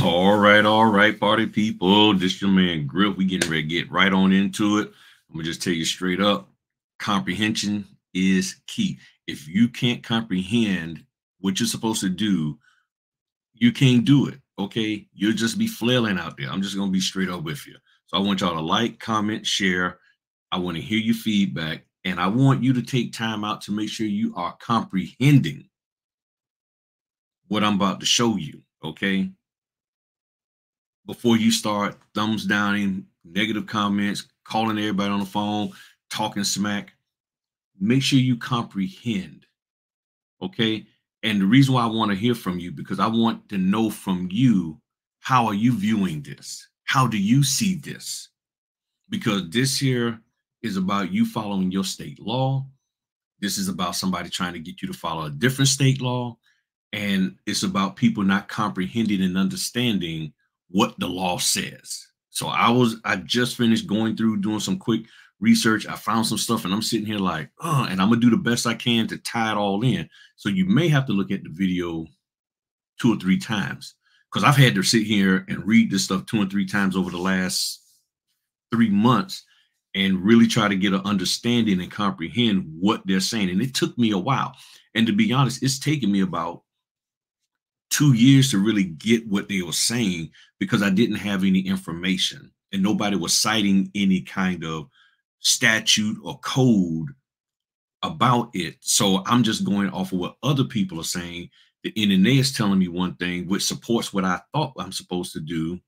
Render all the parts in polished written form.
All right, party people. This your man Grip. We getting ready to get right on into it. I'm gonna just tell you straight up, comprehension is key. If you can't comprehend what you're supposed to do, you can't do it. Okay, you'll just be flailing out there. I'm just gonna be straight up with you. So I want y'all to like, comment, share. I want to hear your feedback, and I want you to take time out to make sure you are comprehending what I'm about to show you. Okay, before you start thumbs downing, negative comments, calling everybody on the phone, talking smack, make sure you comprehend. Okay. And the reason why I want to hear from you, because I want to know from you, how are you viewing this? How do you see this? Because this here is about you following your state law. This is about somebody trying to get you to follow a different state law. And it's about people not comprehending and understanding what the law says. So I just finished going through doing some quick research. I found some stuff and I'm sitting here like, and I'm gonna do the best I can to tie it all in. So you may have to look at the video 2 or 3 times, because I've had to sit here and read this stuff 2 and 3 times over the last 3 months and really try to get an understanding and comprehend what they're saying. And it took me a while. And to be honest, it's taken me about 2 years to really get what they were saying, because I didn't have any information and nobody was citing any kind of statute or code about it. So I'm just going off of what other people are saying. The NNA is telling me one thing, which supports what I thought I'm supposed to do.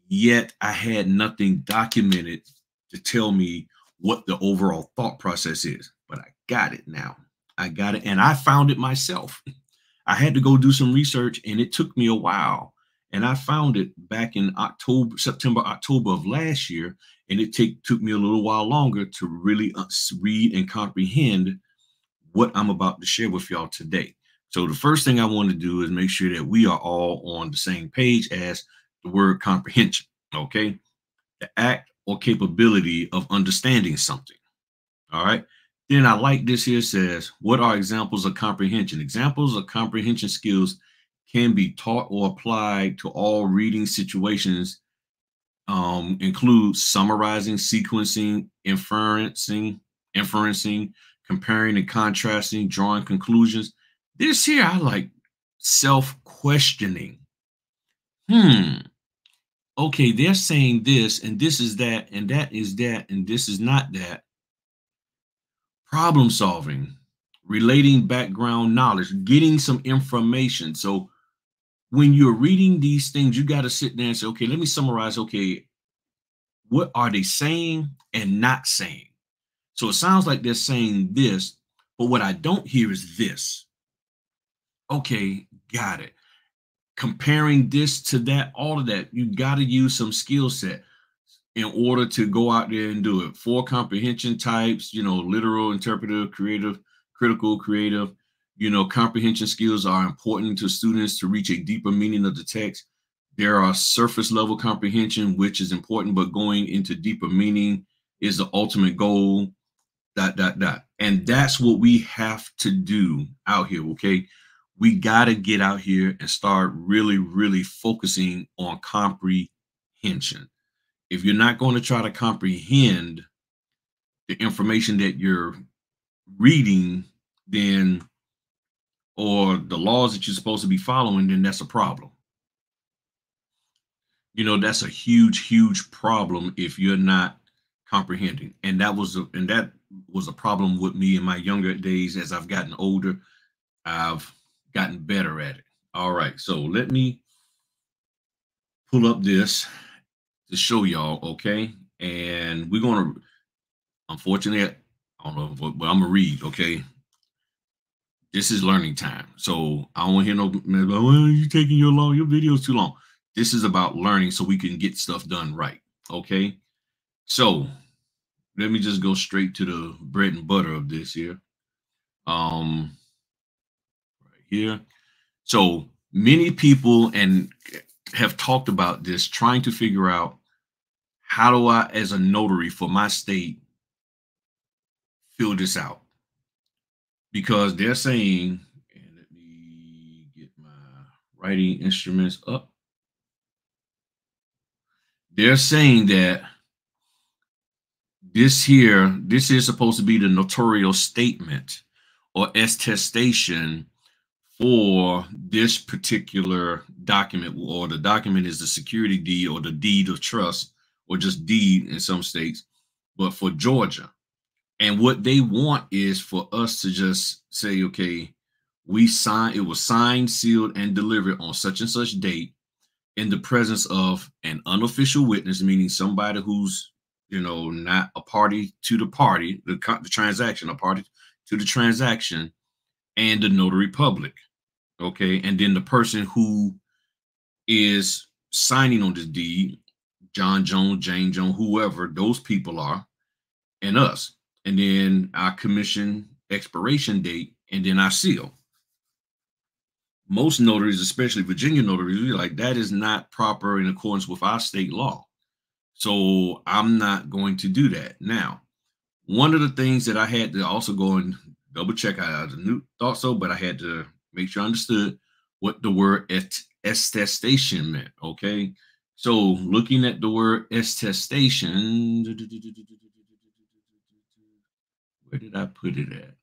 Yet I had nothing documented to tell me what the overall thought process is. But I got it now. I got it. And I found it myself. I had to go do some research and it took me a while. And I found it back in September, October of last year. And it took me a little while longer to really read and comprehend what I'm about to share with y'all today. So the first thing I want to do is make sure that we are all on the same page as the word comprehension. Okay. The act or capability of understanding something. All right. Then I like this here says, what are examples of comprehension? Examples of comprehension skills can be taught or applied to all reading situations, include summarizing, sequencing, inferencing, comparing and contrasting, drawing conclusions. This here, I like self-questioning. Okay, they're saying this, and this is that, and that is that, and this is not that. Problem solving, relating background knowledge, getting some information. So when you're reading these things, you got to sit there and say, okay, let me summarize. Okay, what are they saying and not saying? So it sounds like they're saying this, but what I don't hear is this. Okay, got it. Comparing this to that, all of that, you got to use some skill set in order to go out there and do it. 4 comprehension types, literal, interpretive, creative, critical, creative. Comprehension skills are important to students to reach a deeper meaning of the text. There are surface level comprehension, which is important, but going into deeper meaning is the ultimate goal, ... And that's what we have to do out here, okay? We got to get out here and start really, really focusing on comprehension. If you're not going to try to comprehend the information that you're reading, then, or the laws that you're supposed to be following, then that's a problem. That's a huge, huge problem if you're not comprehending. And that was a problem with me in my younger days. As I've gotten older, I've gotten better at it. All right, so let me pull up this to show y'all, okay? And we're gonna, unfortunately, I don't know, but I'm gonna read, okay? This is learning time. So I don't want to hear no, well, you taking your video's too long. This is about learning so we can get stuff done right, okay? So let me just go straight to the bread and butter of this here. Right here. So many people have talked about this, trying to figure out, how do I, as a notary for my state, fill this out? Because they're saying, and let me get my writing instruments up. they're saying that this is supposed to be the notarial statement or attestation for this particular document, or the document is the security deed or the deed of trust, or just deed in some states, but for Georgia. And what they want is for us to just say, okay, it was signed, sealed, and delivered on such and such date in the presence of an unofficial witness, meaning somebody who's, not a party to the transaction, a party to the transaction, and the notary public. Okay. And then the person who is signing on this deed, John Jones, Jane Jones, whoever those people are, and us. And then our commission expiration date, and then our seal. Most notaries, especially Virginia notaries, we're like, that is not proper in accordance with our state law. So I'm not going to do that. Now, one of the things that I had to also go and double check, I thought so, but I had to make sure I understood what the word attestation meant. Okay. So looking at the word attestation, where did I put it at?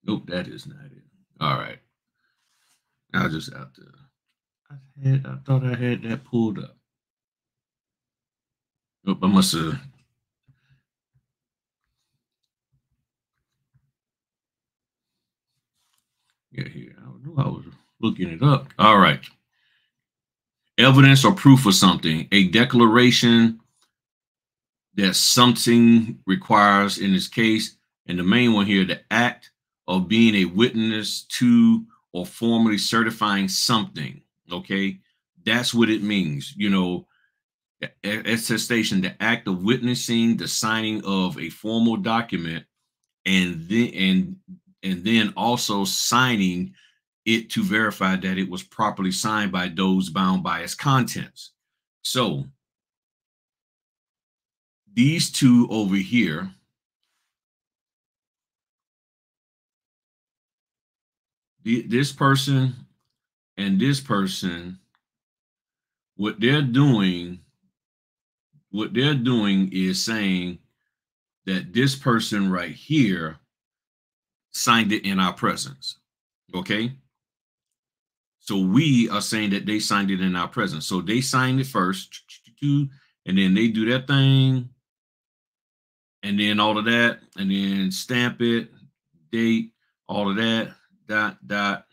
Nope, that is not it. All right. I'll just have to. I thought I had that pulled up. Nope, I must have. Yeah, here. I knew I was looking it up. All right. Evidence or proof of something. A declaration that something requires in this case. And the main one here, the act of being a witness to or formally certifying something. Okay. That's what it means. Attestation, the act of witnessing the signing of a formal document, and then also signing it to verify that it was properly signed by those bound by its contents. So these two over here, this person and this person, what they're doing is saying that this person right here signed it in our presence. Okay. So we are saying that they signed it in our presence. So they signed it first, and then they do that thing, and then all of that, and then stamp it, date, all of that, dot,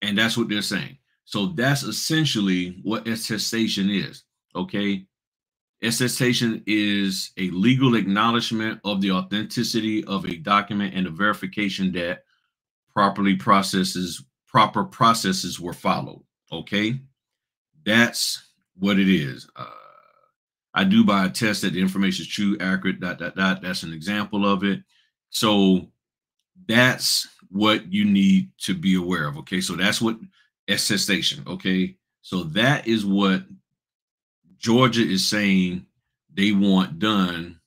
and that's what they're saying. So that's essentially what attestation is. Okay. Attestation is a legal acknowledgement of the authenticity of a document and the verification that proper processes were followed. Okay. That's what it is. I do by a test that the information is true, accurate, dot. That's an example of it. So that's what you need to be aware of. Okay. So that's what attestation. Okay. So that is what Georgia is saying they want done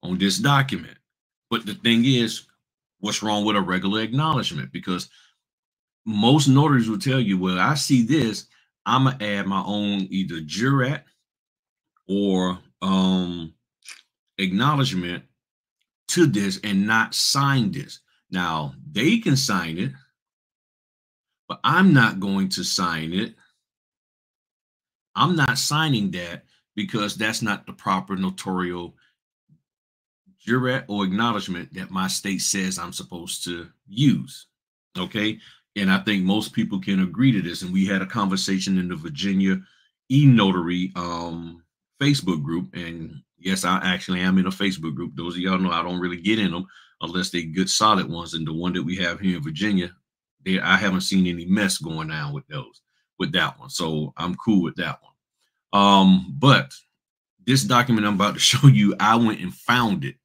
on this document. But the thing is, what's wrong with a regular acknowledgement? Because most notaries will tell you, well, I see this, I'm going to add my own either jurat or acknowledgement to this and not sign this. Now, they can sign it, but I'm not going to sign it. I'm not signing that because that's not the proper notarial jurat or acknowledgement that my state says I'm supposed to use. Okay. And I think most people can agree to this. And we had a conversation in the Virginia e-notary Facebook group. And yes, I actually am in a Facebook group. Those of y'all know I don't really get in them unless they're good solid ones. And the one that we have here in Virginia, I haven't seen any mess going on with that one. So I'm cool with that one. But this document I'm about to show you, I went and found it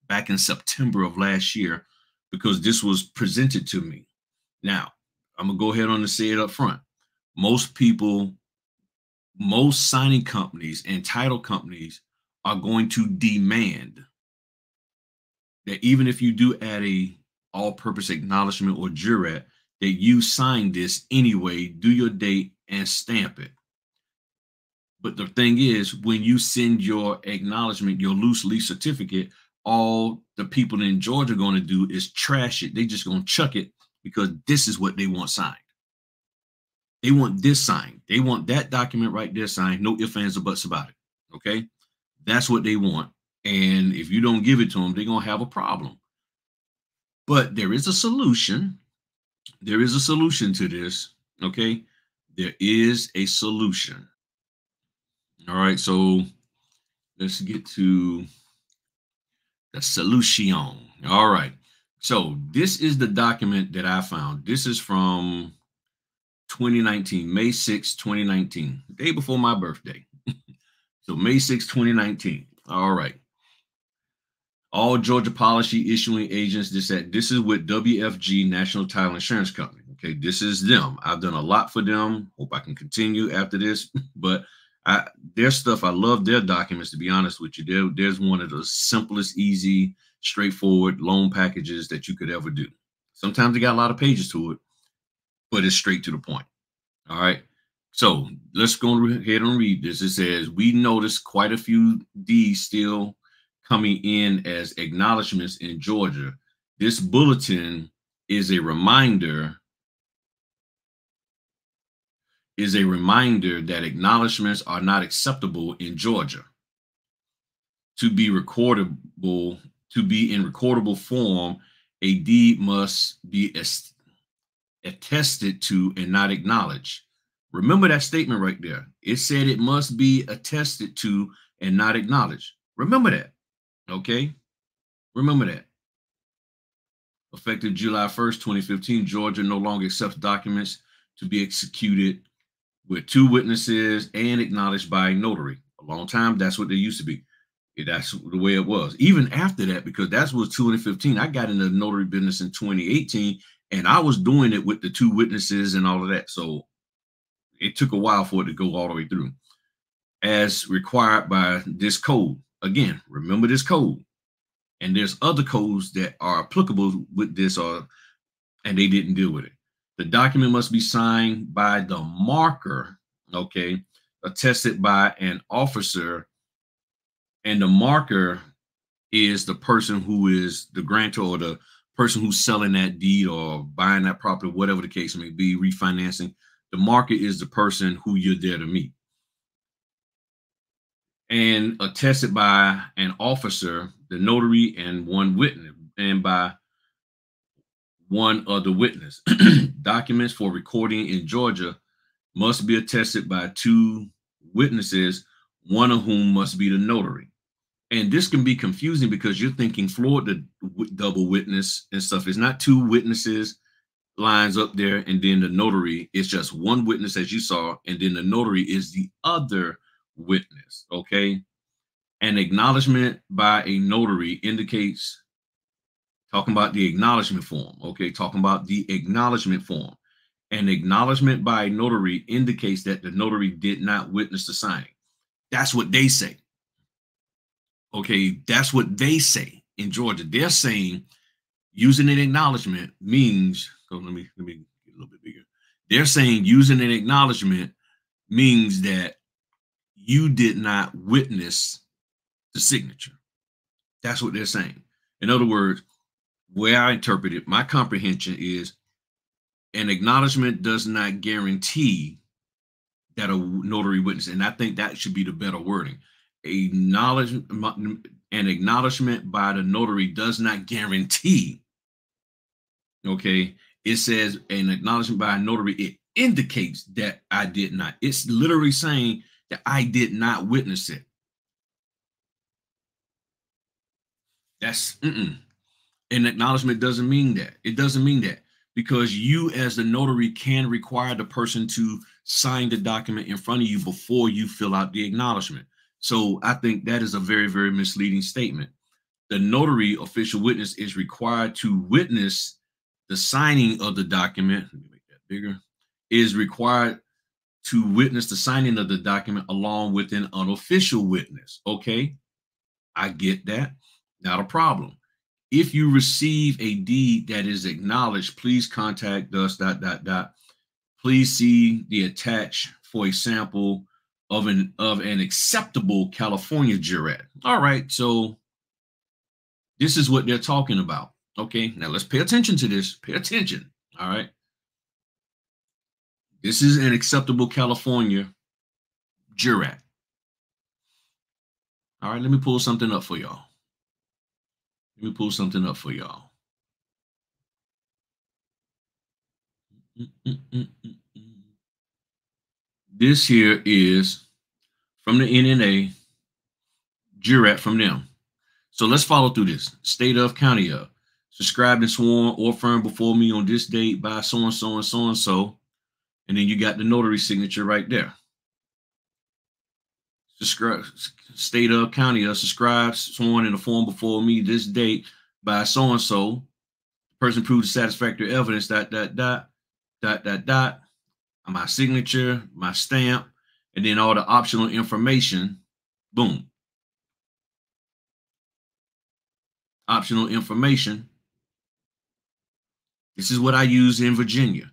back in September of last year because this was presented to me. Now, I'm going to go ahead on and say it up front. Most signing companies and title companies are going to demand that even if you do add a all-purpose acknowledgement or jurat, that you sign this anyway, do your date, and stamp it. But the thing is, when you send your acknowledgement, your loose lease certificate, all the people in Georgia are going to do is trash it. They just going to chuck it because this is what they want signed. They want this signed. They want that document right there signed. No ifs, ands, or buts about it. Okay? That's what they want. And if you don't give it to them, they're going to have a problem. But there is a solution. There is a solution to this. Okay? There is a solution. All right, so let's get to the solution. All right, so this is the document that I found. This is from 2019, May 6, 2019, the day before my birthday. So May 6, 2019. All right. All Georgia policy issuing agents, this is with WFG National Title Insurance Company. Okay, this is them. I've done a lot for them. Hope I can continue after this, but their stuff, I love their documents, to be honest with you. There's one of the simplest, easy, straightforward loan packages that you could ever do. Sometimes they got a lot of pages to it, but it's straight to the point. All right. So let's go ahead and read this. It says, we noticed quite a few Ds still coming in as acknowledgments in Georgia. This bulletin is a reminder that acknowledgments are not acceptable in Georgia. To be in recordable form, a deed must be attested to and not acknowledged. Remember that statement right there. It said it must be attested to and not acknowledged. Remember that. Okay? Remember that. Effective July 1st, 2015, Georgia no longer accepts documents to be executed with two witnesses and acknowledged by a notary. A long time, that's what they used to be. That's the way it was. Even after that, because that was 2015, I got into the notary business in 2018, and I was doing it with the two witnesses and all of that. So it took a while for it to go all the way through. As required by this code. Again, remember this code. And there's other codes that are applicable with this, and they didn't deal with it. The document must be signed by the marker, okay, attested by an officer, and the marker is the person who is the grantor or the person who's selling that deed or buying that property, whatever the case may be, refinancing. The marker is the person who you're there to meet. And attested by an officer, the notary, and one witness, and by one other witness. Documents for recording in Georgia must be attested by two witnesses, one of whom must be the notary. And this can be confusing because you're thinking Florida double witness and stuff. It's not two witnesses lines up there and then the notary. It's just one witness, as you saw, and then the notary is the other witness. Okay. An acknowledgement by a notary indicates, talking about the acknowledgement form. Okay. Talking about the acknowledgement form. An acknowledgement by a notary indicates that the notary did not witness the signing. That's what they say. Okay. That's what they say in Georgia. They're saying using an acknowledgement means, let me get a little bit bigger. They're saying using an acknowledgement means that you did not witness the signature. That's what they're saying. In other words, where I interpret it, my comprehension is an acknowledgement does not guarantee that a notary witness, and I think that should be the better wording. An acknowledgement by the notary does not guarantee. Okay, it says an acknowledgement by a notary, it indicates that I did not. It's literally saying that I did not witness it. That's an acknowledgement doesn't mean that. It doesn't mean that, because you as the notary can require the person to sign the document in front of you before you fill out the acknowledgement. So I think that is a very, very misleading statement. The notary official witness is required to witness the signing of the document. Let me make that bigger. Is required to witness the signing of the document along with an unofficial witness. Okay, I get that. Not a problem. If you receive a deed that is acknowledged, please contact us, Please see the attached for a sample of an acceptable California jurat. All right, so this is what they're talking about. Okay, now let's pay attention to this. Pay attention. All right. This is an acceptable California jurat. All right, let me pull something up for y'all. Let me pull something up for y'all. This here is from the NNA, jurat from them. So let's follow through this. State of, county of, subscribed and sworn or affirmed before me on this date by so-and-so and so-and-so. And then you got the notary signature right there. Subscribe, state of, county of, subscribed, sworn in the form before me this date by so-and-so. Person proved satisfactory evidence, ... My signature, my stamp, and then all the optional information. Boom. Optional information. This is what I use in Virginia.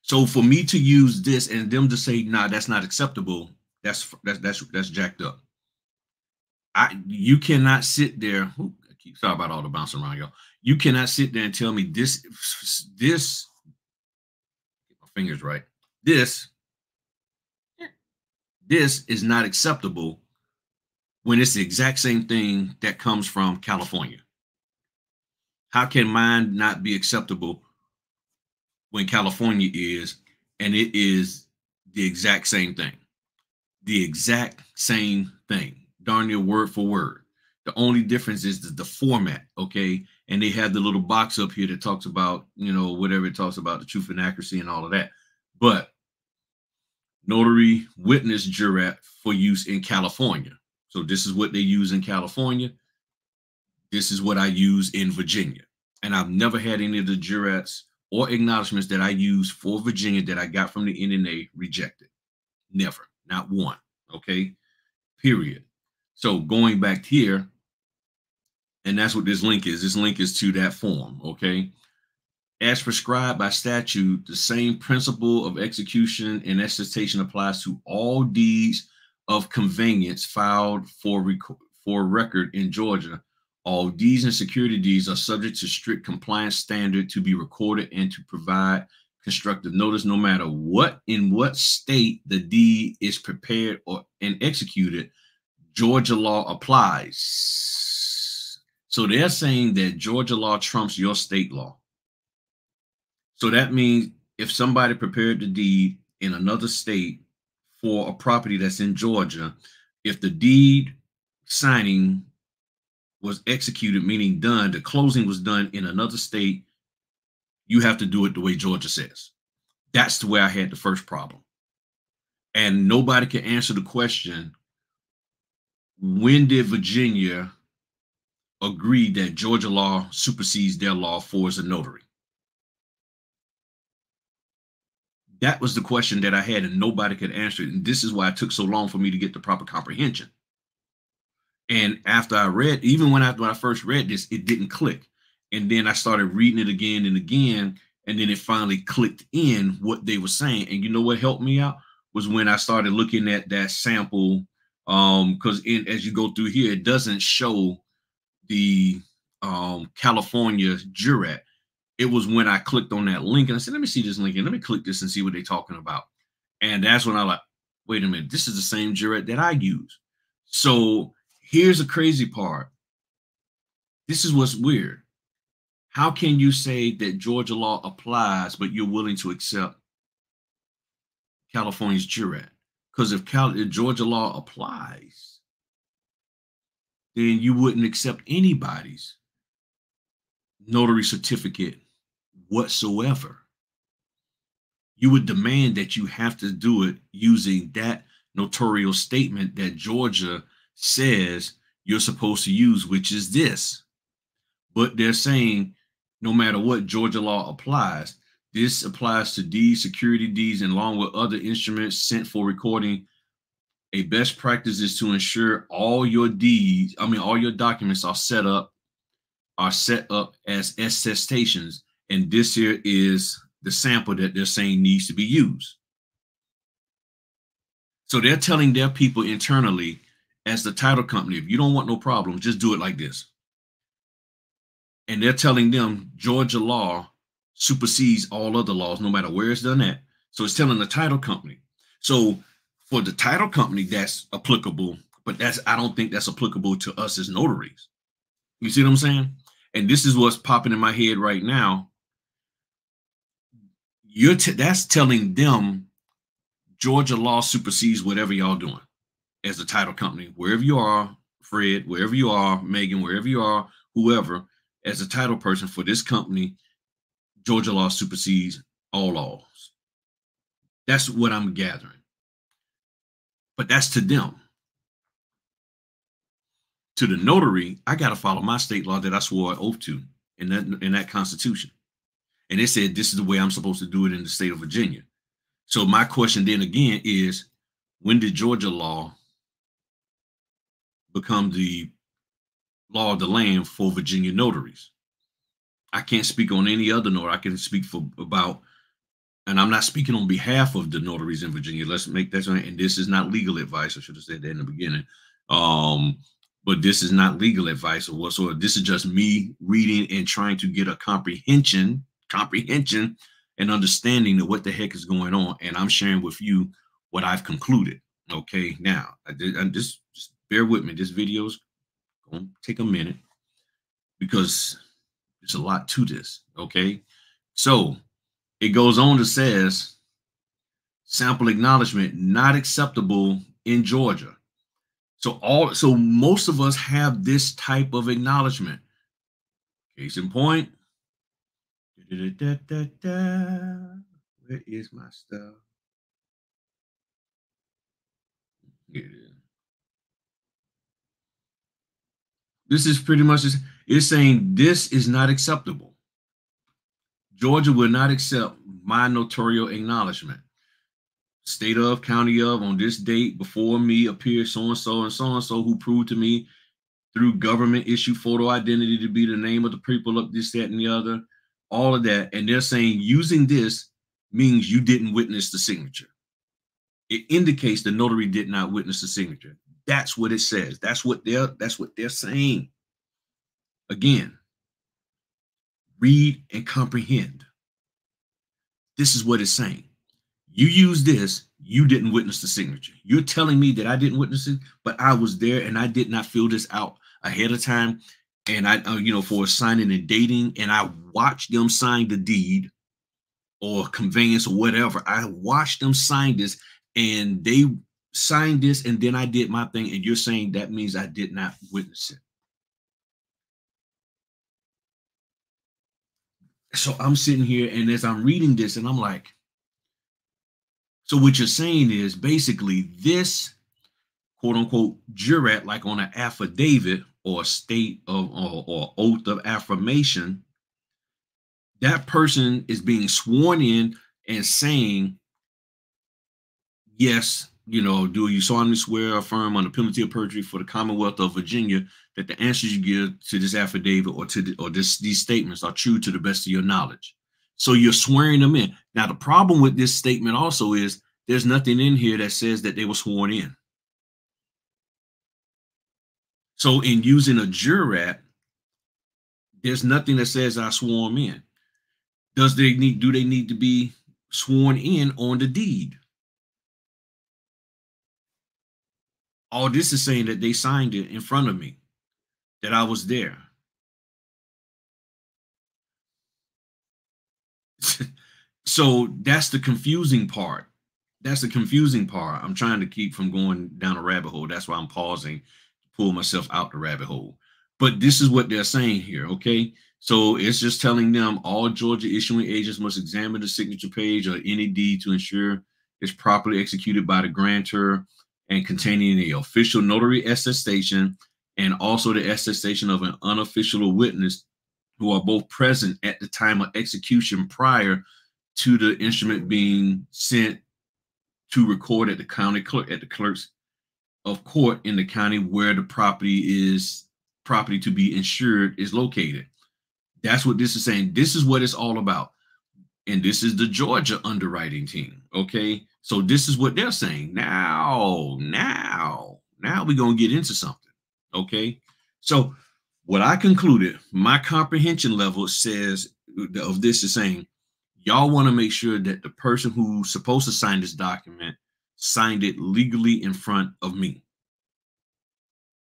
So for me to use this and them to say, nah, that's not acceptable, that's jacked up. You cannot sit there. Sorry about all the bouncing around, y'all. You cannot sit there and tell me this, get my fingers right. This is not acceptable when it's the exact same thing that comes from California. How can mine not be acceptable when California is, and it is the exact same thing? The exact same thing, darn near word for word. The only difference is the format, okay? And they have the little box up here that talks about, you know, whatever it talks about, the truth and accuracy and all of that. But notary witness jurat for use in California. So this is what they use in California. This is what I use in Virginia. And I've never had any of the jurats or acknowledgments that I use for Virginia that I got from the NNA rejected. Never, not one, okay? Period. So going back here, and that's what this link is. This link is to that form, okay? As prescribed by statute, the same principle of execution and attestation applies to all deeds of conveyance filed for record in Georgia. All deeds and security deeds are subject to strict compliance standard to be recorded and to provide constructive notice no matter in what state the deed is prepared and executed. Georgia law applies. So they're saying that Georgia law trumps your state law. So that means if somebody prepared the deed in another state for a property that's in Georgia, if the deed signing was executed, meaning done, the closing was done in another state, you have to do it the way Georgia says. That's the way I had the first problem. And nobody can answer the question, when did Virginia agree that Georgia law supersedes their law for as a notary? That was the question that I had, and nobody could answer it. And this is why it took so long for me to get the proper comprehension. And after I read, even when I first read this, it didn't click. And then I started reading it again and again, and then it finally clicked in what they were saying. And you know what helped me out was when I started looking at that sample, because as you go through here, it doesn't show the California jurat. It was when I clicked on that link and I said, let me see this link and let me click this and see what they're talking about. And that's when I like, wait a minute, this is the same jurat that I use. So here's the crazy part. This is what's weird. How can you say that Georgia law applies, but you're willing to accept California's jurat? Because if Georgia law applies, then you wouldn't accept anybody's notary certificate whatsoever. You would demand that you have to do it using that notarial statement that Georgia says you're supposed to use, which is this. But they're saying no matter what, Georgia law applies. This applies to deeds, security deeds, and along with other instruments sent for recording. A best practice is to ensure all your deeds, all your documents are set up as attestations. And this here is the sample that they're saying needs to be used. So they're telling their people internally, as the title company, if you don't want no problem, just do it like this. And they're telling them Georgia law supersedes all other laws, no matter where it's done at. So it's telling the title company. So for the title company, that's applicable, but I don't think that's applicable to us as notaries. You see what I'm saying? And this is what's popping in my head right now. That's telling them Georgia law supersedes whatever y'all doing as a title company, wherever you are, Fred, wherever you are, Megan, wherever you are, whoever, as a title person for this company, Georgia law supersedes all laws. That's what I'm gathering. But that's to them. To the notary, I got to follow my state law that I swore an oath to in that Constitution. And they said this is the way I'm supposed to do it in the state of Virginia. So my question then again is, when did Georgia law become the law of the land for Virginia notaries? I can't speak on any other notary. I can speak about, and I'm not speaking on behalf of the notaries in Virginia. Let's make that right. And this is not legal advice. I should have said that in the beginning. But this is not legal advice or whatsoever. This is just me reading and trying to get a comprehension and understanding of what the heck is going on. And I'm sharing with you what I've concluded. Okay, now just bear with me. This video's gonna take a minute because there's a lot to this. Okay, so it goes on to says sample acknowledgement not acceptable in Georgia. So most of us have this type of acknowledgement. Case in point. Where is my stuff? Here it is. This is pretty much it's saying this is not acceptable. Georgia will not accept my notarial acknowledgement. State of, county of, on this date before me appears so and so who proved to me through government issued photo identity to be the name of the people of this, that, and the other, all of that. And they're saying using this means you didn't witness the signature. It indicates the notary did not witness the signature. That's what it says. That's what they're saying. Again, read and comprehend. This is what it's saying. You use this, you didn't witness the signature. You're telling me that I didn't witness it, but I was there and I did not fill this out ahead of time. And I, for signing and dating, and I watched them sign the deed or conveyance or whatever. I watched them sign this and they signed this and then I did my thing. And you're saying that means I did not witness it. So I'm sitting here and as I'm reading this and I'm like, so what you're saying is basically this quote unquote jurat, like on an affidavit or state of or oath of affirmation, that person is being sworn in and saying, yes, do you solemnly swear or affirm on the penalty of perjury for the Commonwealth of Virginia that the answers you give to this affidavit or these statements are true to the best of your knowledge. So you're swearing them in. Now, the problem with this statement also is there's nothing in here that says that they were sworn in. So in using a jurat, there's nothing that says I swore them in. Do they need to be sworn in on the deed? All this is saying that they signed it in front of me, that I was there. So that's the confusing part. That's the confusing part. I'm trying to keep from going down a rabbit hole. That's why I'm pausing to pull myself out the rabbit hole. But this is what they're saying here, okay? So it's just telling them all Georgia issuing agents must examine the signature page or any deed to ensure it's properly executed by the grantor and containing the official notary attestation and also the attestation of an unofficial witness who are both present at the time of execution prior to the instrument being sent to record at the county clerk, at the clerks of court in the county where the property to be insured is located. That's what this is saying. This is what it's all about. And this is the Georgia underwriting team. Okay. So this is what they're saying. Now we're going to get into something. Okay. So what I concluded, my comprehension level says of this is saying, y'all want to make sure that the person who's supposed to sign this document signed it legally in front of me.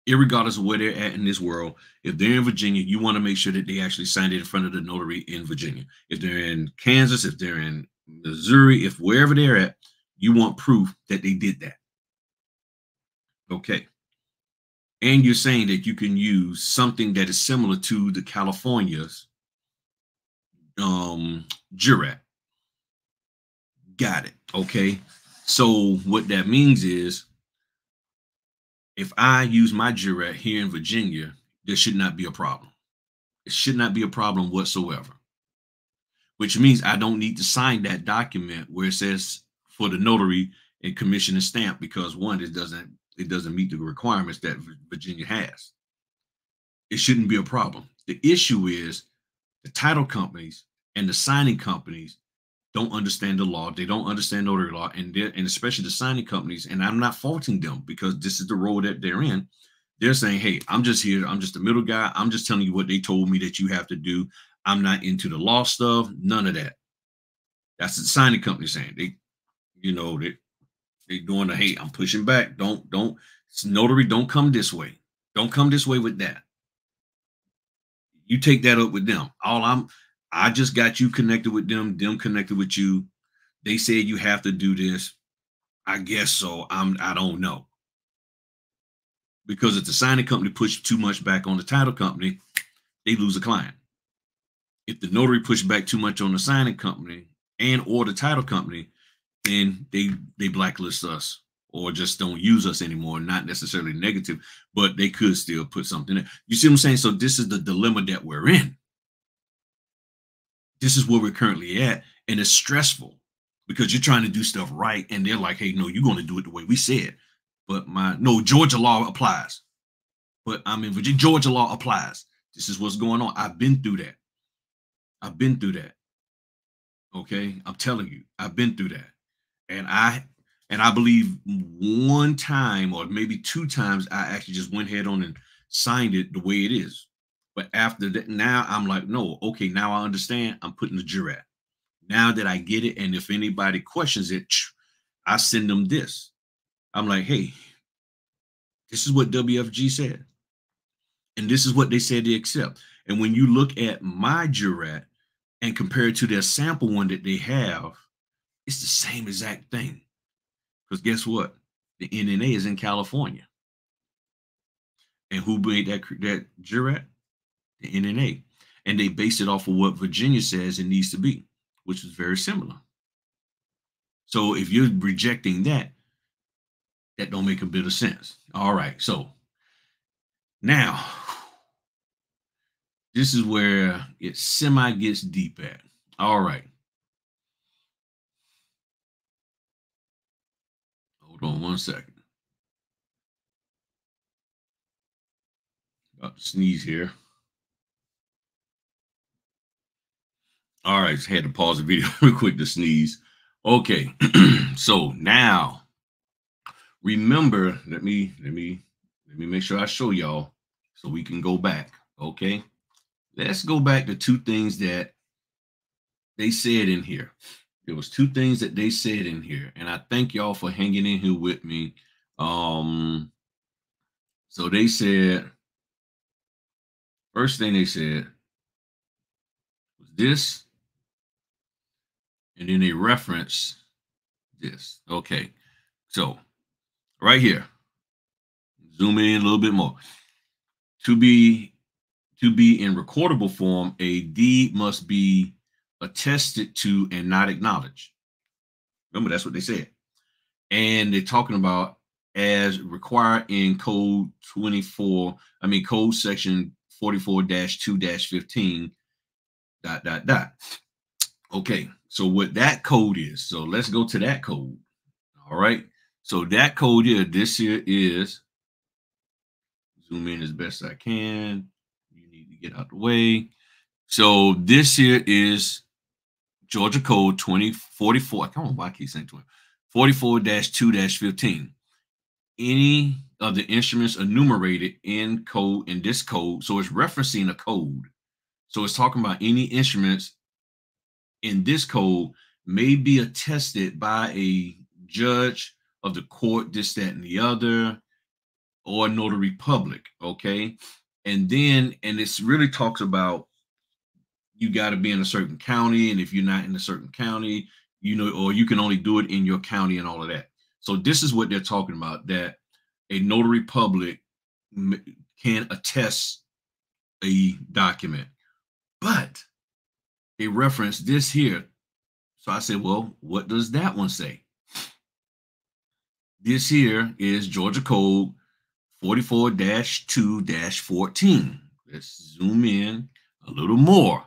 Irregardless of where they're at in this world, if they're in Virginia, you want to make sure that they actually signed it in front of the notary in Virginia. If they're in Kansas, if they're in Missouri, if wherever they're at, you want proof that they did that. Okay. And you're saying that you can use something that is similar to the California's Jurat. Got it. Okay. So what that means is, if I use my Jurat here in Virginia, there should not be a problem. It should not be a problem whatsoever. Which means I don't need to sign that document where it says for the notary and commission and stamp, because one, it doesn't meet the requirements that Virginia has. It shouldn't be a problem. The issue is the title companies and the signing companies don't understand the law. They don't understand notary law, and especially the signing companies. And I'm not faulting them, because this is the role that they're in. They're saying, hey, I'm just here. I'm just a middle guy. I'm just telling you what they told me that you have to do. I'm not into the law stuff. None of that. That's the signing company saying. They doing the, hey, I'm pushing back. Don't notary, don't come this way. Don't come this way with that. You take that up with them. I just got you connected with them connected with you. They said you have to do this. I guess so. I don't know. Because if the signing company pushed too much back on the title company, they lose a client. If the notary pushed back too much on the signing company and or the title company, then they blacklist us or just don't use us anymore. Not necessarily negative, but they could still put something in. You see what I'm saying? So this is the dilemma that we're in. This is where we're currently at, and it's stressful because you're trying to do stuff right, and they're like, hey, no, you're going to do it the way we said. But Georgia law applies. But I'm in Virginia. Georgia law applies. This is what's going on. I've been through that. Okay, I'm telling you, I've been through that. And I believe one time or maybe two times I actually just went head on and signed it the way it is. But after that, now I'm like, no, okay, now I understand. I'm putting the Jurat. Now that I get it, and if anybody questions it, I send them this. I'm like, hey, this is what WFG said. And this is what they said they accept. And when you look at my Jurat and compare it to their sample one that they have, it's the same exact thing. Because guess what? The NNA is in California. And who made that Jurat? The NNA. And they based it off of what Virginia says it needs to be, which is very similar. So if you're rejecting that, that don't make a bit of sense. All right. So now, this is where it semi gets deep at. All right. Hold on one second. About to sneeze here. All right, had to pause the video real quick to sneeze. Okay, so now remember, let me make sure I show y'all so we can go back. Okay, let's go back to two things that they said in here. There was two things that they said in here, and I thank y'all for hanging in here with me. So they said, first thing they said was this, and then they reference this. Okay, so right here, zoom in a little bit more. To be in recordable form, a deed must be attested to and not acknowledged. Remember, that's what they said. And they're talking about as required in code code section 44-2-15, ... Okay, so what that code is, so let's go to that code. All right, so that code here, this here is, zoom in as best I can. You need to get out the way. So this here is Georgia Code 2044. I don't know why I keep saying 20. 44-2-15. Any of the instruments enumerated in this code. So it's referencing a code. So it's talking about any instruments in this code may be attested by a judge of the court, this, that, and the other, or a notary public. Okay. And it's really talks about you got to be in a certain county. And if you're not in a certain county, or you can only do it in your county and all of that. So this is what they're talking about, that a notary public can attest a document, but they reference this here. So I said, well, what does that one say? This here is Georgia Code 44-2-14. Let's zoom in a little more.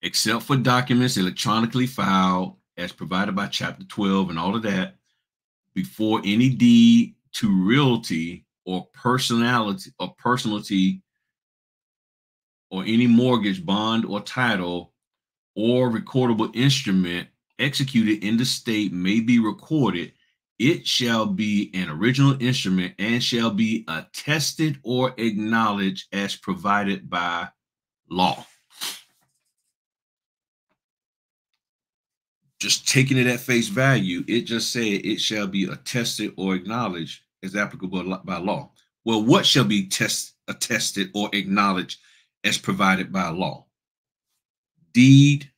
Except for documents electronically filed as provided by Chapter 12 and all of that, before any deed to realty or personality or any mortgage, bond, or title or recordable instrument executed in the state may be recorded, it shall be an original instrument and shall be attested or acknowledged as provided by law. Just taking it at face value, it just said it shall be attested or acknowledged as applicable by law. Well, what shall be attested or acknowledged as provided by law? Deed,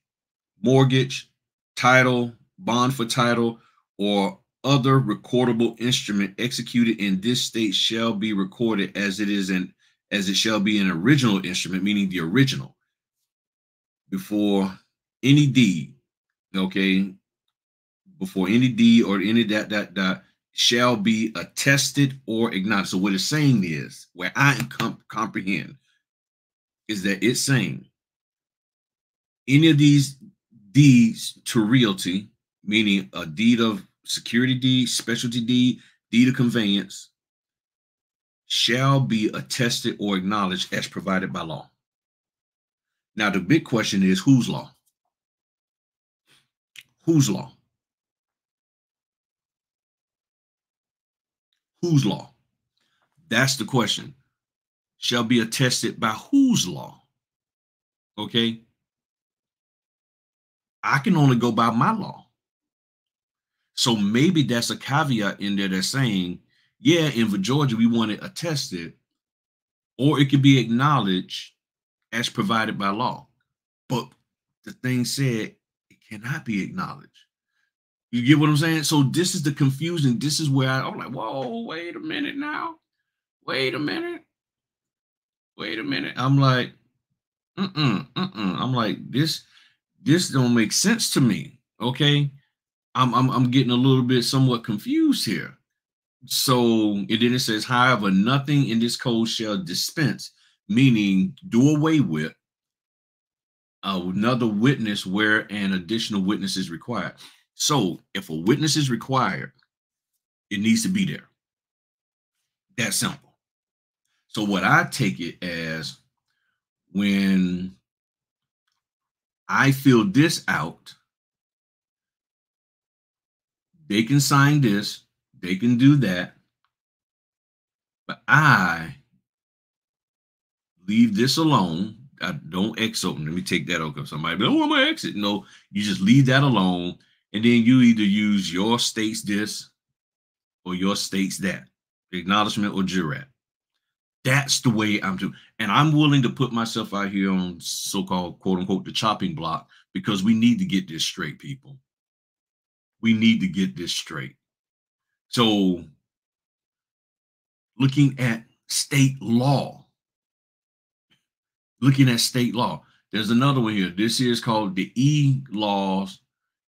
mortgage, title, bond for title, or other recordable instrument executed in this state shall be recorded as it shall be an original instrument, meaning the original, before any deed. Okay, before any deed or any that shall be attested or acknowledged. So what it's saying is, where I comprehend, is that it's saying any of these deeds to realty, meaning a deed of security deed, specialty deed, deed of conveyance, shall be attested or acknowledged as provided by law. Now, the big question is, whose law? Whose law? Whose law? That's the question. Shall be attested by whose law? Okay. I can only go by my law. So maybe that's a caveat in there that's saying, yeah, in Georgia, we want it attested, or it could be acknowledged as provided by law. But the thing said, it cannot be acknowledged. You get what I'm saying? So this is the confusion. This is where I'm like, whoa, wait a minute now. Wait a minute. I'm like, I'm like, this don't make sense to me. Okay. I'm getting a little bit somewhat confused here. So and then it says, however, nothing in this code shall dispense, meaning do away with another witness where an additional witness is required. So if a witness is required, it needs to be there. That's simple. So what I take it as, when I fill this out, they can sign this, they can do that, but I leave this alone. I don't exit. Let me take that out. Somebody be like, oh, I'm gonna exit. No, you just leave that alone, and then you either use your state's this or your state's that, acknowledgement or jurat. That's the way I'm doing. And I'm willing to put myself out here on so-called, quote unquote, the chopping block, because we need to get this straight, people. We need to get this straight. So looking at state law, there's another one here. This is called the e-laws,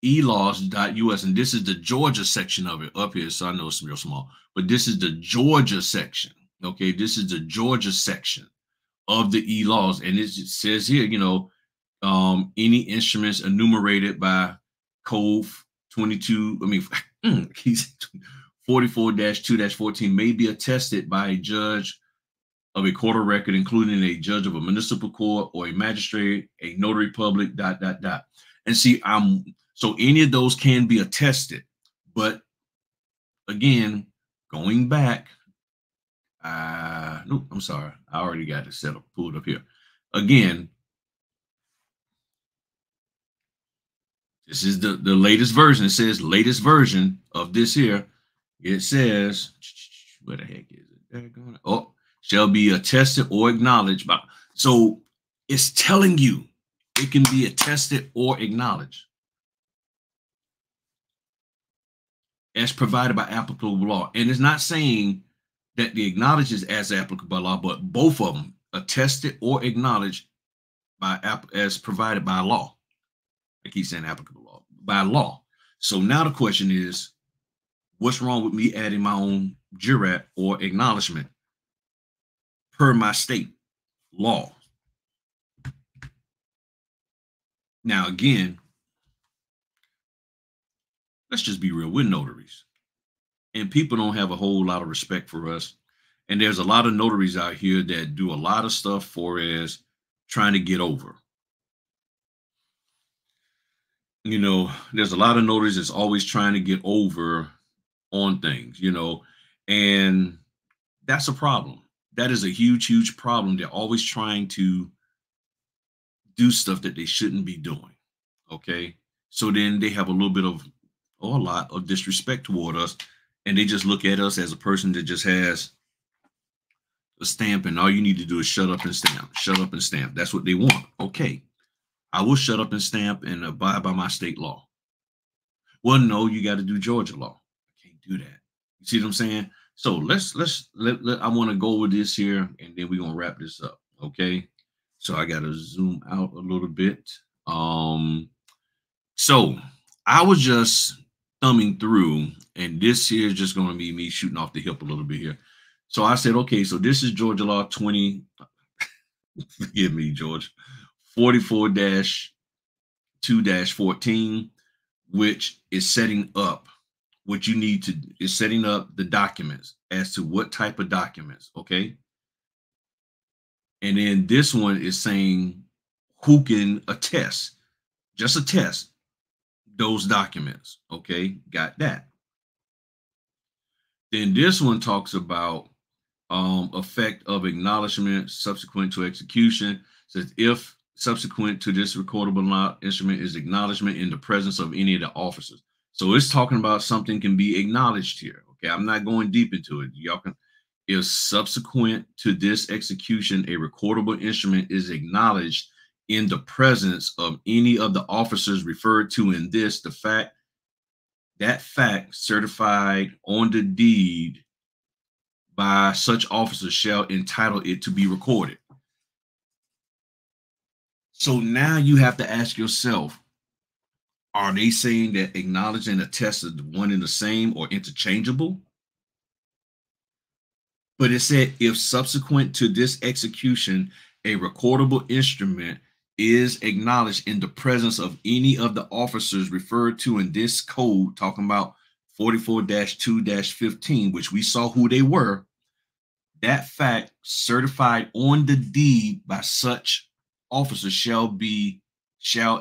elaws.us. And this is the Georgia section of it up here. So I know it's real small, but this is the Georgia section. Okay, this is the Georgia section of the e-laws. And it says here, any instruments enumerated by code 44-2-14 may be attested by a judge of a court of record, including a judge of a municipal court or a magistrate, a notary public, ... And see, so any of those can be attested. But again, going back, nope, I'm sorry. I already got it set up, pulled up here. Again, this is the latest version. It says latest version of this here. It says, where the heck is it? Oh, shall be attested or acknowledged by. So it's telling you it can be attested or acknowledged as provided by applicable law. And it's not saying that the acknowledged is as applicable by law, but both of them attested or acknowledged by as provided by law. I keep saying applicable law, by law. So now the question is, what's wrong with me adding my own jurat or acknowledgement per my state law? Now, again, let's just be real. We're notaries, and people don't have a whole lot of respect for us. And there's a lot of notaries out here that do a lot of stuff for as trying to get over. You know, there's a lot of notaries that's always trying to get over on things, you know, and that's a problem. That is a huge, huge problem. They're always trying to do stuff that they shouldn't be doing. Okay. So then they have a little bit of, or a lot of disrespect toward us. And they just look at us as a person that just has a stamp, and all you need to do is shut up and stamp, shut up and stamp. That's what they want. Okay. I will shut up and stamp and abide by my state law. Well, no, you got to do Georgia law. I can't do that. You see what I'm saying? So I want to go with this here, and then we're going to wrap this up. Okay. So I got to zoom out a little bit. So I was just thumbing through, and this here is just going to be me shooting off the hip a little bit here. So I said, okay, so this is Georgia law 20, forgive me, George, 44-2-14, which is setting up what you need to, is setting up the documents as to what type of documents, okay? And then this one is saying who can attest, just attest those documents, okay? Got that. Then this one talks about effect of acknowledgement subsequent to execution. Says if subsequent to this recordable instrument is acknowledgement in the presence of any of the officers. So it's talking about something can be acknowledged here. Okay, I'm not going deep into it. Y'all can, if subsequent to this execution, a recordable instrument is acknowledged in the presence of any of the officers referred to in this, the fact, that fact certified on the deed by such officers shall entitle it to be recorded. So now you have to ask yourself, are they saying that acknowledge and attest are one and the same or interchangeable? But it said if subsequent to this execution, a recordable instrument is acknowledged in the presence of any of the officers referred to in this code, talking about 44-2-15, which we saw who they were, that fact certified on the deed by such officers shall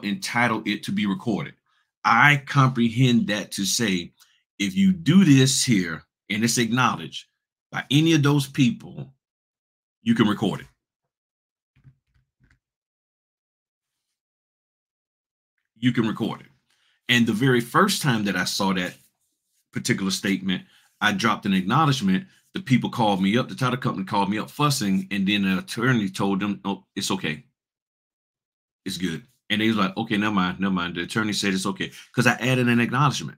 entitle it to be recorded. I comprehend that to say, if you do this here and it's acknowledged by any of those people, you can record it. You can record it. And the very first time that I saw that particular statement, I dropped an acknowledgement. The people called me up, the title company called me up fussing, and then the attorney told them, oh, it's okay. It's good. And they was like, okay, never mind, never mind. The attorney said it's okay because I added an acknowledgement.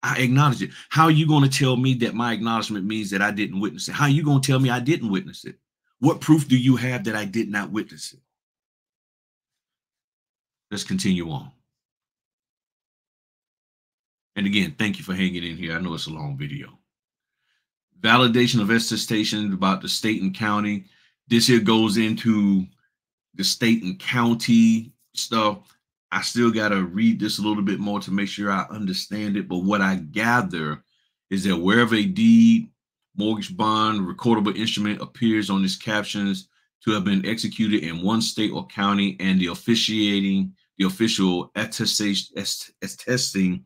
I acknowledge it. How are you going to tell me that my acknowledgement means that I didn't witness it? How are you going to tell me I didn't witness it? What proof do you have that I did not witness it? Let's continue on. And again, thank you for hanging in here. I know it's a long video. Validation of attestation about the state and county. This here goes into the state and county stuff. I still got to read this a little bit more to make sure I understand it. But what I gather is that wherever a deed mortgage bond recordable instrument appears on its captions to have been executed in one state or county, and the official attesting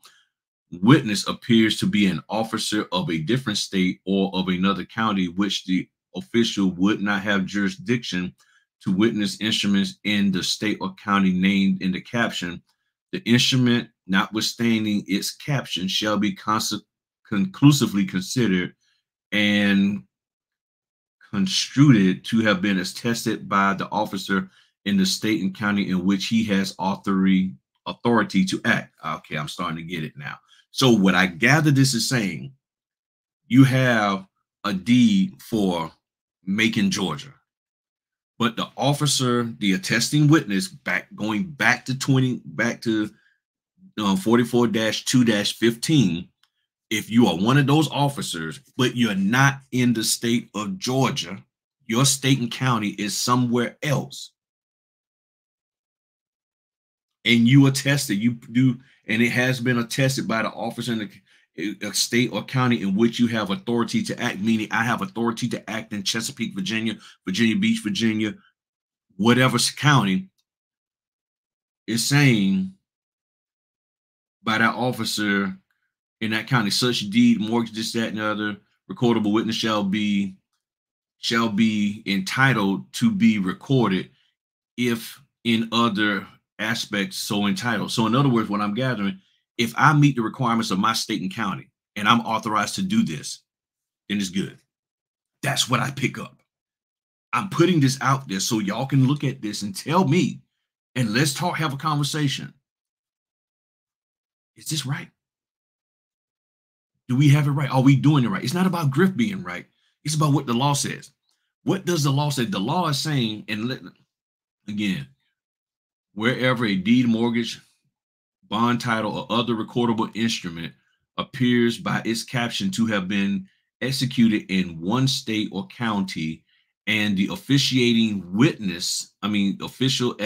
witness appears to be an officer of a different state or of another county, which the official would not have jurisdiction to witness instruments in the state or county named in the caption. The instrument, notwithstanding its caption, shall be conclusively considered and construed to have been attested by the officer in the state and county in which he has authority to act. Okay, I'm starting to get it now. So what I gather this is saying, you have a deed for Macon, Georgia, but the officer, the attesting witness, going back to 44-2-15, if you are one of those officers, but you're not in the state of Georgia, your state and county is somewhere else, and you attested, you do, and it has been attested by the officer in the state or county in which you have authority to act, meaning I have authority to act in Chesapeake, Virginia, Virginia Beach, Virginia, whatever county, is saying by that officer in that county, such deed, mortgage, this, that, and the other, recordable witness shall be entitled to be recorded if in other aspects so entitled. So in other words, what I'm gathering, if I meet the requirements of my state and county and I'm authorized to do this, then it's good. That's what I pick up. I'm putting this out there so y'all can look at this and tell me, and let's talk, have a conversation. Is this right? Do we have it right? Are we doing it right? It's not about Griff being right. It's about what the law says. What does the law say? The law is saying, and again, wherever a deed, mortgage, bond, title, or other recordable instrument appears by its caption to have been executed in one state or county, and the officiating witness, official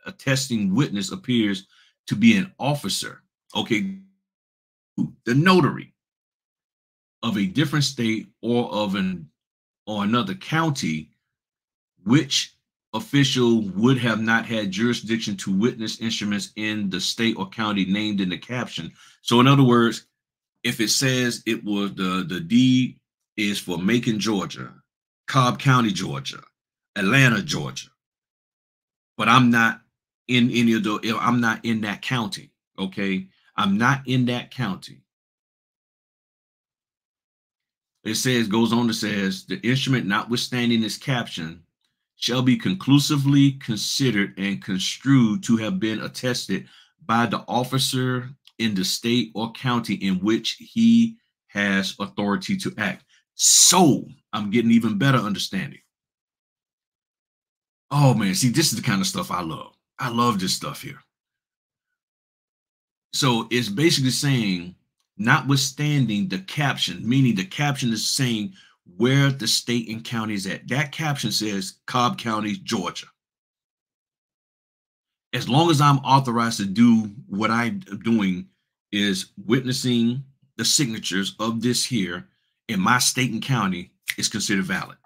attesting witness appears to be an officer, okay, the notary of a different state or another county, which official would have not had jurisdiction to witness instruments in the state or county named in the caption. So in other words, if it says it was the deed is for Macon, Georgia, Cobb County, Georgia, Atlanta, Georgia, but I'm not in any of the, I'm not in that county, okay? I'm not in that county. It says, goes on to says, the instrument notwithstanding its caption shall be conclusively considered and construed to have been attested by the officer in the state or county in which he has authority to act. So I'm getting even better understanding. Oh man, see, this is the kind of stuff I love. I love this stuff here. So it's basically saying, notwithstanding the caption, meaning the caption is saying where the state and county is at. That caption says Cobb County, Georgia. As long as I'm authorized to do what I'm doing is witnessing the signatures of this here in my state and county, it's considered valid.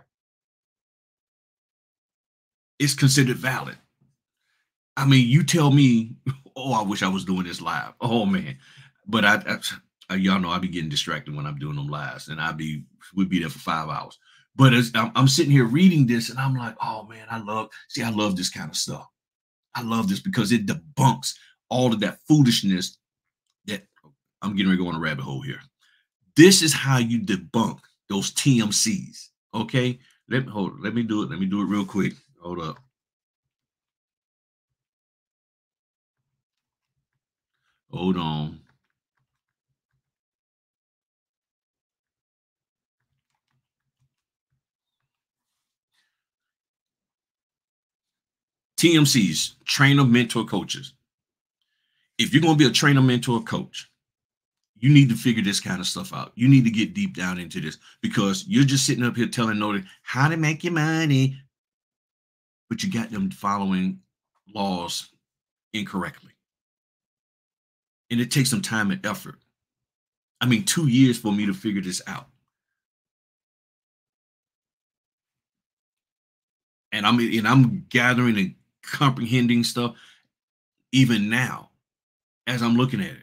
It's considered valid. I mean, you tell me, oh, I wish I was doing this live. Oh man. But y'all know I be getting distracted when I'm doing them lives, and we'd be there for 5 hours. But as I'm sitting here reading this, and I'm like, oh man, I love this kind of stuff. I love this because it debunks all of that foolishness that I'm getting ready to go on a rabbit hole here. This is how you debunk those TMCs. Okay, let me do it. Let me do it real quick. Hold up. Hold on. TMCs, trainer, mentor, coaches. If you're going to be a trainer, mentor, coach, you need to figure this kind of stuff out. You need to get deep down into this, because you're just sitting up here telling Notary how to make your money, but you got them following laws incorrectly. And it takes some time and effort. I mean, 2 years for me to figure this out. And I'm gathering and comprehending stuff even now as I'm looking at it.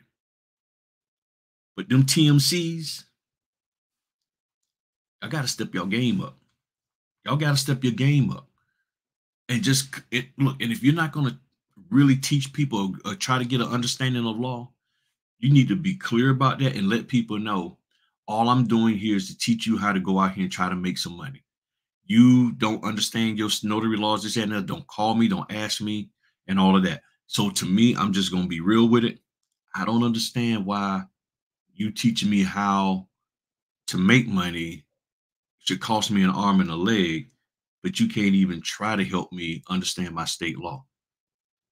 But them TMCs, I gotta step your game up. Y'all gotta step your game up. And just look, and if you're not gonna really teach people or try to get an understanding of law, you need to be clear about that and let people know all I'm doing here is to teach you how to go out here and try to make some money. You don't understand your notary laws, this and that. Don't call me, don't ask me, and all of that. So to me, I'm just gonna be real with it. I don't understand why you teaching me how to make money should cost me an arm and a leg, but you can't even try to help me understand my state law.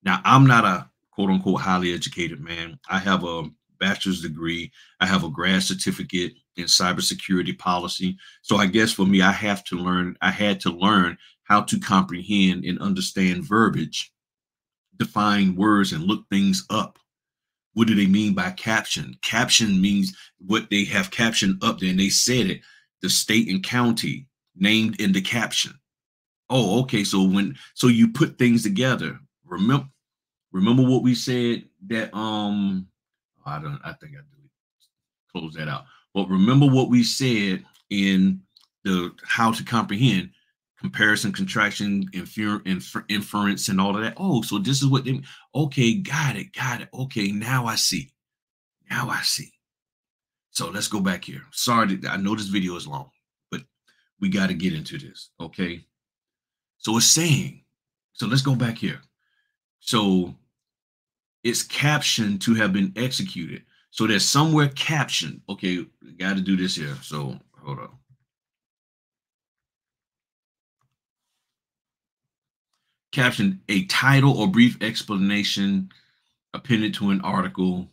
Now, I'm not a quote unquote highly educated man. I have a bachelor's degree. I have a grad certificate in cybersecurity policy. So I guess for me, I had to learn how to comprehend and understand verbiage, define words, and look things up. What do they mean by caption? Caption means what they have captioned up there, and they said it, the state and county named in the caption. Oh, okay. So you put things together. Remember what we said that I think I do close that out. But remember what we said in the how to comprehend, comparison, contraction, inference, and all of that. Oh, so this is what they, okay, got it. Okay, now I see. So let's go back here. Sorry, I know this video is long, but we got to get into this. Okay. So it's saying, so let's go back here. So it's captioned to have been executed. So there's somewhere captioned. Okay, got to do this here. So hold on. Caption, a title or brief explanation appended to an article.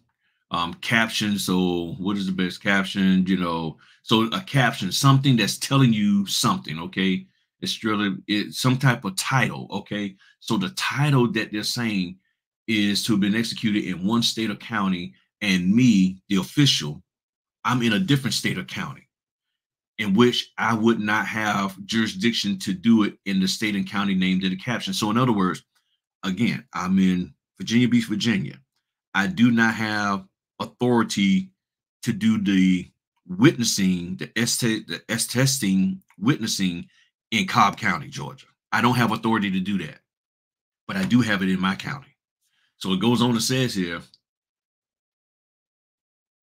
Caption, so what is the best caption? So a caption, something that's telling you something, okay? It's some type of title, okay? So the title that they're saying is to have been executed in one state or county, and me, the official, I'm in a different state or county in which I would not have jurisdiction to do it in the state and county named in the caption. So in other words, again, I'm in Virginia Beach, Virginia. I do not have authority to do the witnessing, the attesting witnessing in Cobb County, Georgia. I don't have authority to do that, but I do have it in my county. So it goes on and says here,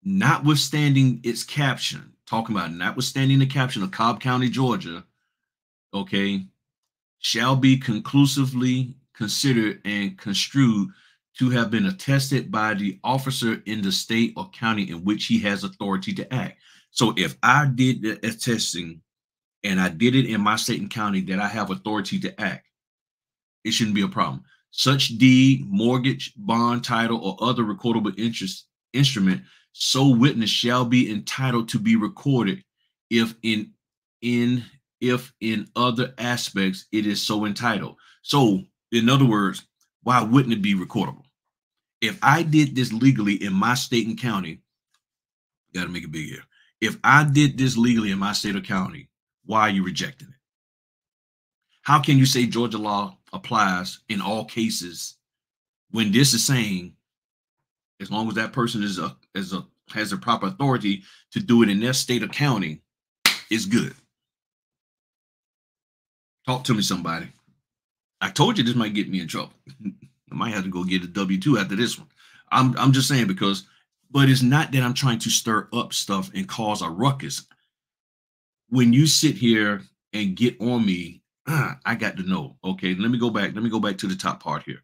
notwithstanding its caption, talking about notwithstanding the caption of Cobb County, Georgia, okay, shall be conclusively considered and construed to have been attested by the officer in the state or county in which he has authority to act. So if I did the attesting and I did it in my state and county that I have authority to act, it shouldn't be a problem. Such deed, mortgage, bond, title, or other recordable instrument so witnessed shall be entitled to be recorded if in other aspects it is so entitled. So in other words, why wouldn't it be recordable? If I did this legally in my state and county, got to make it big here. If I did this legally in my state or county, why are you rejecting it? How can you say Georgia law applies in all cases when this is saying as long as that person has the proper authority to do it in their state or county, it's good? Talk to me, somebody. I told you this might get me in trouble. I might have to go get a W-2 after this one. I'm just saying because, but it's not that I'm trying to stir up stuff and cause a ruckus. When you sit here and get on me, I got to know. Okay, let me go back to the top part here.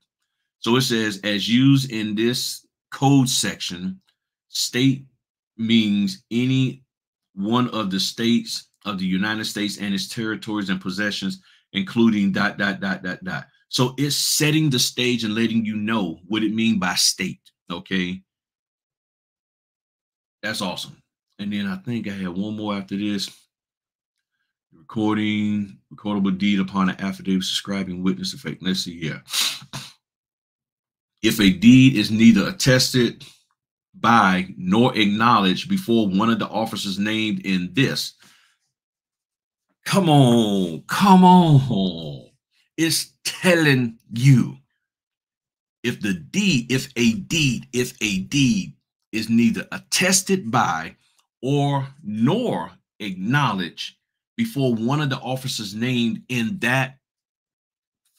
So it says, as used in this code section, state means any one of the states of the United States and its territories and possessions, including ... So it's setting the stage and letting you know what it means by state. Okay. That's awesome. And then I think I have one more after this. Recordable deed upon an affidavit subscribing witness effect. Let's see here. If a deed is neither attested by nor acknowledged before one of the officers named in this. Come on. It's telling you if a deed is neither attested by or nor acknowledged before one of the officers named in that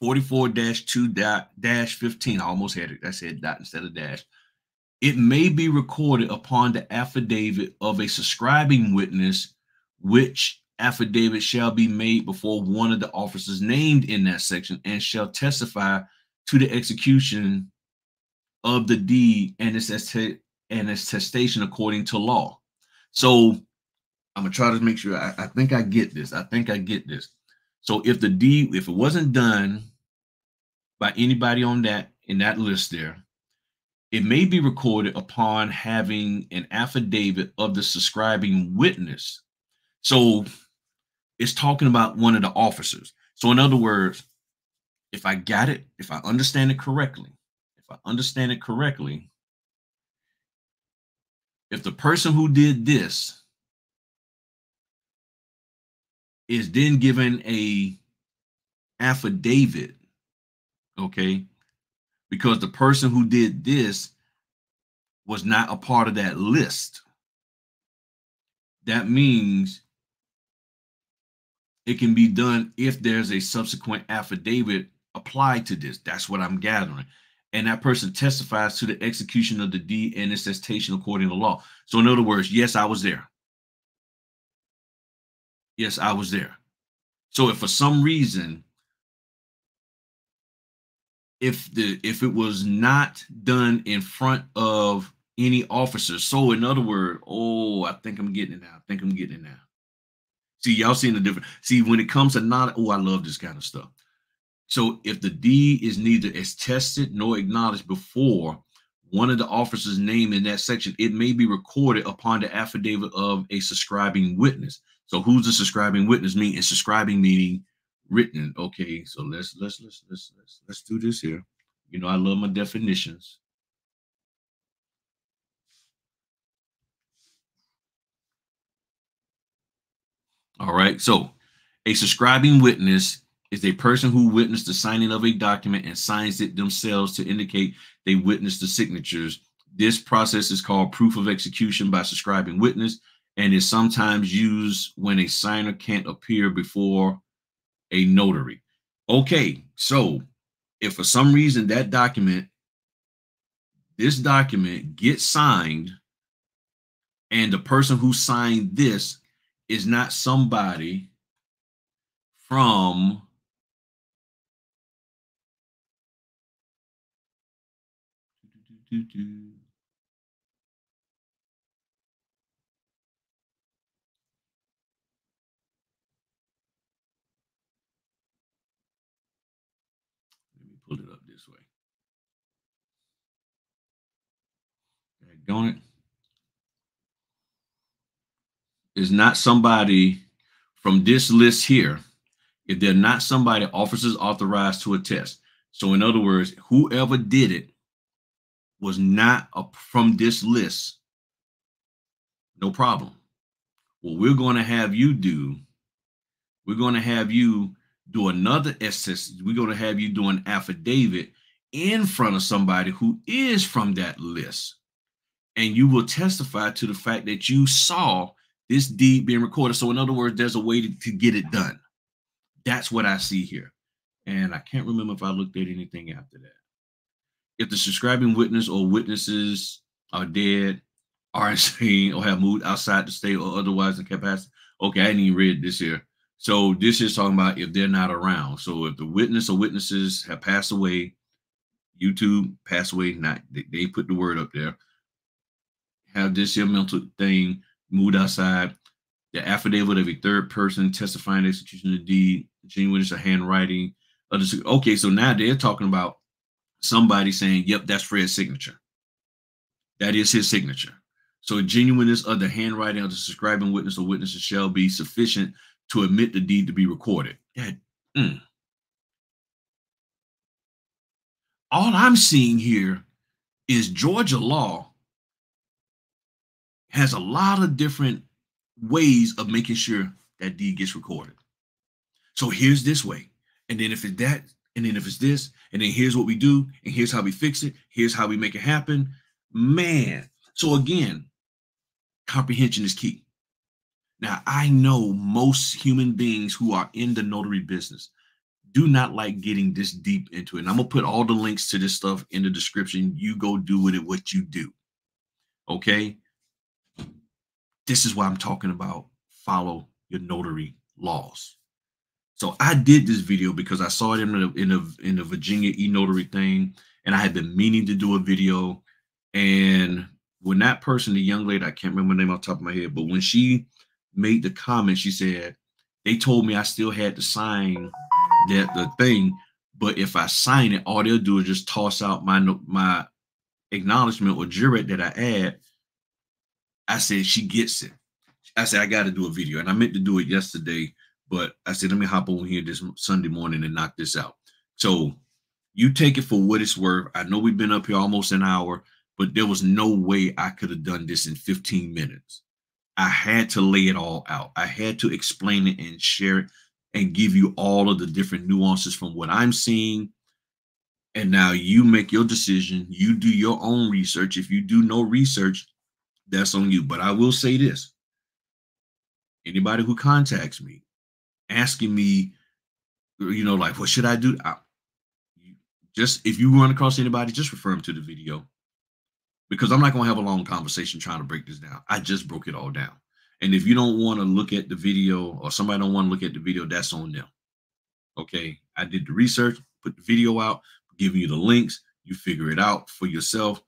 44-2-15. I almost had it. I said dot instead of dash. It may be recorded upon the affidavit of a subscribing witness, which affidavit shall be made before one of the officers named in that section and shall testify to the execution of the deed and its attestation according to law. So I'm gonna try to make sure I think I get this. I think I get this. So if the deed, if it wasn't done by anybody on that in that list there, it may be recorded upon having an affidavit of the subscribing witness. So it's talking about one of the officers. So in other words, if I got it, if I understand it correctly, if the person who did this is then given a affidavit, okay, because the person who did this was not a part of that list, that means it can be done if there's a subsequent affidavit applied to this. That's what I'm gathering. And that person testifies to the execution of the deed and its attestation according to law. So in other words, yes, I was there. Yes, I was there. So if for some reason, if it was not done in front of any officers, so in other words, oh, I think I'm getting it now. See, y'all seeing the difference. See, when it comes to not, oh, I love this kind of stuff. So if the deed is neither attested nor acknowledged before one of the officers named in that section, it may be recorded upon the affidavit of a subscribing witness. So who's the subscribing witness mean? And subscribing meaning written. Okay, so let's do this here. You know, I love my definitions. All right, so a subscribing witness is a person who witnessed the signing of a document and signs it themselves to indicate they witnessed the signatures. This process is called proof of execution by subscribing witness and is sometimes used when a signer can't appear before a notary. Okay, so if for some reason this document gets signed and the person who signed this is not somebody from let me pull it up this way. Don't it? Is not somebody from this list here. If they're not somebody, officers authorized to attest. So in other words, whoever did it was not from this list. No problem. What we're going to have you do, we're going to have you do another SS. We're going to have you do an affidavit in front of somebody who is from that list. And you will testify to the fact that you saw this deed being recorded. So in other words, there's a way to get it done. That's what I see here. And I can't remember if I looked at anything after that. If the subscribing witness or witnesses are dead, are insane, or have moved outside the state or otherwise incapacitated. Okay, I didn't even read this here. So this is talking about if they're not around. So if the witness or witnesses have passed away, YouTube passed away, not they put the word up there. Have this here mental thing, moved outside, the affidavit of a third person testifying the execution of the deed, genuineness of handwriting. Okay, so now they're talking about somebody saying, yep, that's Fred's signature. That is his signature. So genuineness of the handwriting of the subscribing witness or witnesses shall be sufficient to admit the deed to be recorded. All I'm seeing here is Georgia law has a lot of different ways of making sure that deed gets recorded. So here's this way. And then if it's that, and then if it's this, and then here's what we do, and here's how we fix it, here's how we make it happen. Man. So again, comprehension is key. Now, I know most human beings who are in the notary business do not like getting this deep into it. And I'm going to put all the links to this stuff in the description. You go do with it what you do. Okay? This is why I'm talking about follow your notary laws. So I did this video because I saw it in the Virginia e-notary thing, and I had been meaning to do a video. And when that person, the young lady, I can't remember her name off the top of my head, but when she made the comment, she said, they told me I still had to sign the thing, but if I sign it, all they'll do is just toss out my acknowledgement or jurat that I add. I said, she gets it. I said, I got to do a video. And I meant to do it yesterday, but I said, let me hop on here this Sunday morning and knock this out. So you take it for what it's worth. I know we've been up here almost an hour, but there was no way I could have done this in 15 minutes. I had to lay it all out. I had to explain it and share it and give you all of the different nuances from what I'm seeing. And now you make your decision. You do your own research. If you do no research, that's on you. But I will say this. Anybody who contacts me asking me, like, what should I do? Just if you run across anybody, just refer them to the video, because I'm not going to have a long conversation trying to break this down. I just broke it all down. And if you don't want to look at the video, or somebody don't want to look at the video, that's on them. Okay. I did the research, put the video out, giving you the links. You figure it out for yourself,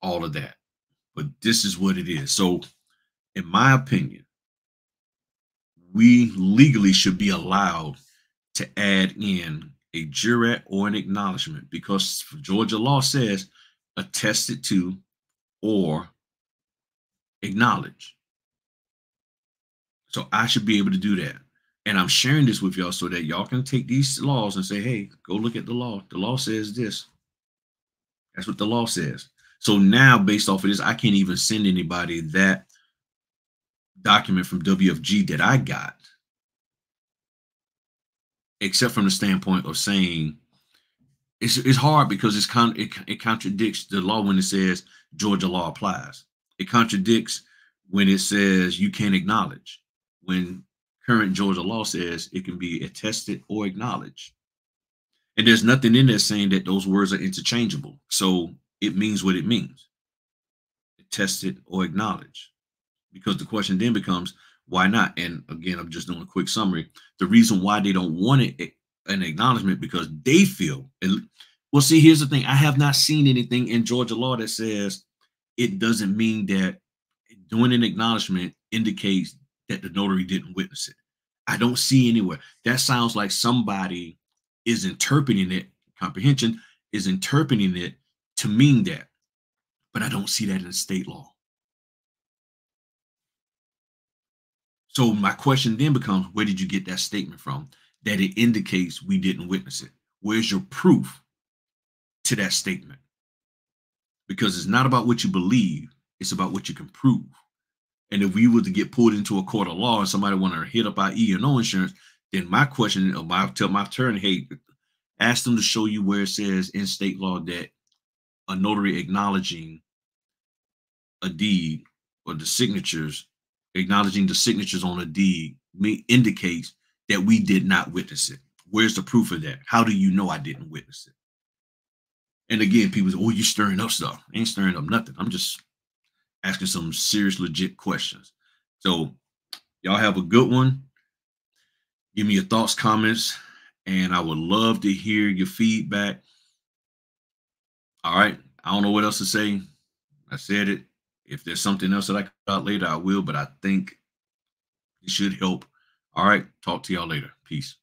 all of that. But this is what it is. So in my opinion, we legally should be allowed to add in a jurat or an acknowledgement, because Georgia law says attested to or acknowledge. So I should be able to do that. And I'm sharing this with y'all so that y'all can take these laws and say, hey, go look at the law. The law says this. That's what the law says. So now, based off of this, I can't even send anybody that document from WFG that I got, except from the standpoint of saying it's hard, because it contradicts the law when it says Georgia law applies. It contradicts when it says you can't acknowledge, when current Georgia law says it can be attested or acknowledged. And there's nothing in there saying that those words are interchangeable. So it means what it means, attested or acknowledged. Because the question then becomes, why not? And again, I'm just doing a quick summary. The reason why they don't want it, an acknowledgement, because they feel, well, see, here's the thing. I have not seen anything in Georgia law that says it doesn't mean that doing an acknowledgement indicates that the notary didn't witness it. I don't see anywhere. That sounds like somebody is interpreting it, comprehension is interpreting it to mean that. But I don't see that in state law. So my question then becomes, where did you get that statement from that it indicates we didn't witness it? Where's your proof to that statement? Because it's not about what you believe, it's about what you can prove. And if we were to get pulled into a court of law and somebody want to hit up our E&O insurance, then my question, I'll tell my attorney, hey, ask them to show you where it says in state law that a notary acknowledging a deed or the signatures, acknowledging the signatures on a deed indicates that we did not witness it. Where's the proof of that? How do you know I didn't witness it? And again, people say, oh, you're stirring up stuff. I ain't stirring up nothing. I'm just asking some serious, legit questions. So y'all have a good one. Give me your thoughts, comments, and I would love to hear your feedback. All right. I don't know what else to say. I said it. If there's something else that I can talk about later, I will, but I think it should help. All right. Talk to y'all later. Peace.